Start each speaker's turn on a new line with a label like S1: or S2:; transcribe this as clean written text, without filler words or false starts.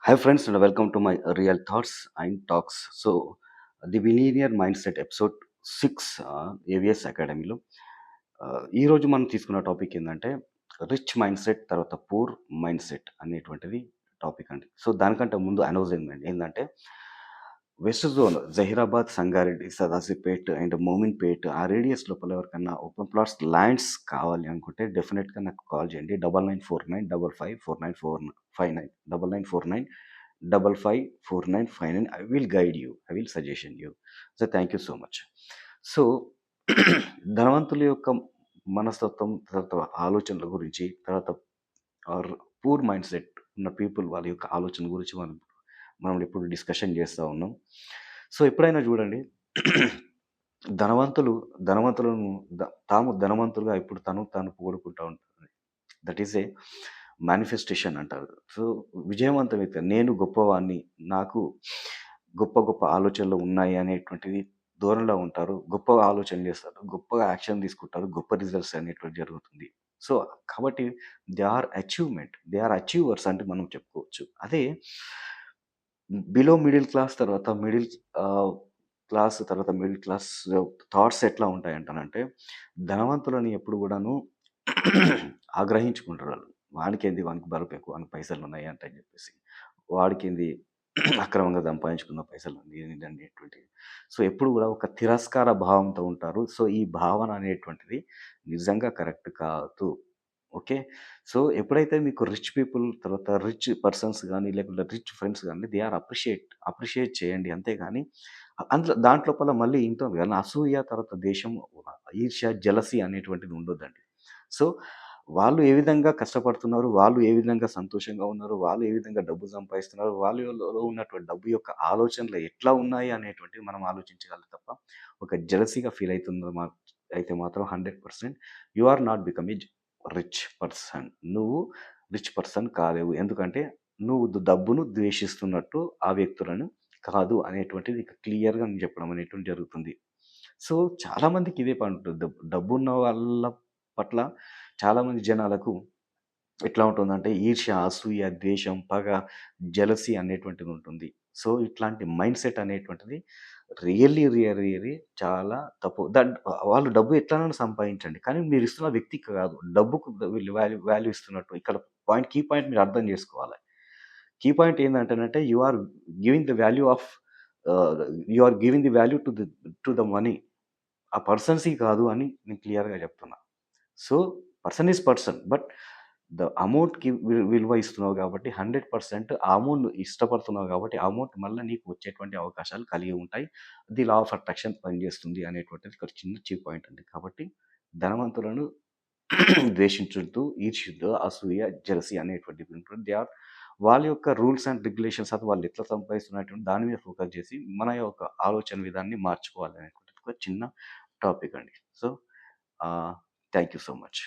S1: Hi, friends, and welcome to my Real Thoughts and Talks. So, the Billionaire Mindset episode 6 AVS అకాడమీలో ఈరోజు మనం తీసుకున్న topic ఏంటంటే rich mind set తర్వాత poor mind set అనేటువంటిది topic అండి. సో, దానికంటే ముందు అనౌన్స్మెంట్ ఏంటంటే west zone Zaheerabad, Sangareddy, Sadasivpet and Mominpet ఆ రేడియస్ లోపల ఎవరికన్నా ఓపెన్ ప్లాట్స్ ల్యాండ్స్ కావాలి అనుకుంటే డెఫినెట్గా నాకు కాల్ చేయండి. 9949554959 9949554959. I will guide you. I will suggestion you. So thank you so much. So ధనవంతుల యొక్క మనస్తత్వం, తర్వాత ఆలోచనల గురించి, తర్వాత ఆర్ పూర్ మైండ్ సెట్ ఉన్న పీపుల్ వాళ్ళ యొక్క ఆలోచన గురించి మనం మనం ఇప్పుడు డిస్కషన్ చేస్తూ ఉన్నాం. సో ఎప్పుడైనా చూడండి ధనవంతులు ధనవంతులను తాము ధనవంతులుగా ఇప్పుడు తాను పొగుడుకుంటూ ఉంటారు. దట్ ఈస్ ఏ మేనిఫెస్టేషన్ అంటారు. సో విజయవంతం వ్యక్తి నేను గొప్పవాడిని, నాకు గొప్ప గొప్ప ఆలోచనలు ఉన్నాయి అనేటువంటిది ధోరణిలో ఉంటారు. గొప్పగా ఆలోచనలు చేస్తారు, గొప్పగా యాక్షన్ తీసుకుంటారు, గొప్ప రిజల్ట్స్ అనేటువంటిది జరుగుతుంది. సో కాబట్టి దే ఆర్ అచీవర్స్ అంటే మనం చెప్పుకోవచ్చు. అదే బిలో మిడిల్ క్లాస్ తర్వాత క్లాస్ తర్వాత మిడిల్ క్లాస్ థాట్స్ ఎట్లా ఉంటాయంటానంటే, ధనవంతులని ఎప్పుడు కూడాను ఆగ్రహించుకుంటారు వాళ్ళు. వానికేంది, వానికి బలుపు ఎక్కువ, వానికి పైసలున్నాయి అంట అని చెప్పేసి. వాడికేంది అక్రమంగా సంపాదించుకున్న పైసలు ఇది అనేటువంటివి. సో ఎప్పుడు కూడా ఒక తిరస్కార భావంతో ఉంటారు. సో ఈ భావన అనేటువంటిది నిజంగా కరెక్ట్ కాదు. ఓకే. సో ఎప్పుడైతే మీకు రిచ్ పీపుల్ తర్వాత రిచ్ పర్సన్స్ గానీ, లేకుంటే రిచ్ ఫ్రెండ్స్ గానీ దే ఆర్ అప్రిషియేట్ చేయండి. అంతేగాని దాంట్లోపల మళ్ళీ ఉంటుంది కానీ అసూయ, తర్వాత దేశం, ఈర్ష్య, జెలసీ అనేటువంటిది ఉండొద్దండి. సో వాళ్ళు ఏ విధంగా కష్టపడుతున్నారు, వాళ్ళు ఏ విధంగా సంతోషంగా ఉన్నారు, వాళ్ళు ఏ విధంగా డబ్బు సంపాదిస్తున్నారు, వాళ్ళలో ఉన్నటువంటి డబ్బు యొక్క ఆలోచనలు ఎట్లా ఉన్నాయి అనేటువంటిది మనం ఆలోచించగలం తప్ప, ఒక జెలసీగా ఫీల్ అవుతుంది అయితే మాత్రం 100% you are not become a rich person. నువ్వు రిచ్ పర్సన్ కాలేవు. ఎందుకంటే నువ్వు డబ్బును ద్వేషిస్తున్నట్టు ఆ వ్యక్తులను కాదు అనేటువంటిది క్లియర్‌గా నేను చెప్పడం అనేటువంటిది జరుగుతుంది. సో చాలామందికి ఇదే పనుంటుంది. డబ్బున్న వాళ్ళ పట్ల చాలామంది జనాలకు ఎట్లా ఉంటుందంటే ఈర్ష్య, అసూయ, ద్వేషం, పగ, జెలసీ అనేటువంటిది ఉంటుంది. సో ఇట్లాంటి మైండ్ సెట్ అనేటువంటిది రియల్లీ చాలా తప్పు. వాళ్ళు డబ్బు ఎట్లైనా సంపాదించండి. కానీ మీరు ఇస్తున్న వ్యక్తికి కాదు. డబ్బుకు వీళ్ళు వాల్యూ ఇస్తున్నట్టు. ఇక్కడ కీ పాయింట్ మీరు అర్థం చేసుకోవాలి. కీ పాయింట్ ఏందంటేనంటే you are giving the value of ah, you are giving the value to the money. ఆ పర్సన్స్‌కి కాదు అని నేను క్లియర్‌గా చెప్తున్నా. So person is person. But అమౌంట్‌కి విలువ ఇస్తున్నావు కాబట్టి 100% ఆ అమౌంట్ ఇష్టపడుతున్నావు కాబట్టి ఆ అమౌంట్ మళ్ళా నీకు వచ్చేటువంటి అవకాశాలు కలిగి ఉంటాయి. ది లా ఆఫ్ అట్రాక్షన్ పనిచేస్తుంది అనేటువంటిది ఇక్కడ చిన్న పాయింట్ అండి. కాబట్టి ధనవంతులను ద్వేషించొద్దు, ఈర్ష్యొద్దు, అసూయ, జెలసీ అనేటువంటివి ఉంటుంది. వాళ్ళ యొక్క రూల్స్ అండ్ రెగ్యులేషన్స్ అది వాళ్ళు ఎట్లా సంపాదిస్తున్నటువంటి దాని మీద ఫోకస్ చేసి మన యొక్క ఆలోచన విధానాన్ని మార్చుకోవాలి అనేటువంటిది ఒక చిన్న టాపిక్ అండి. So thank you so much.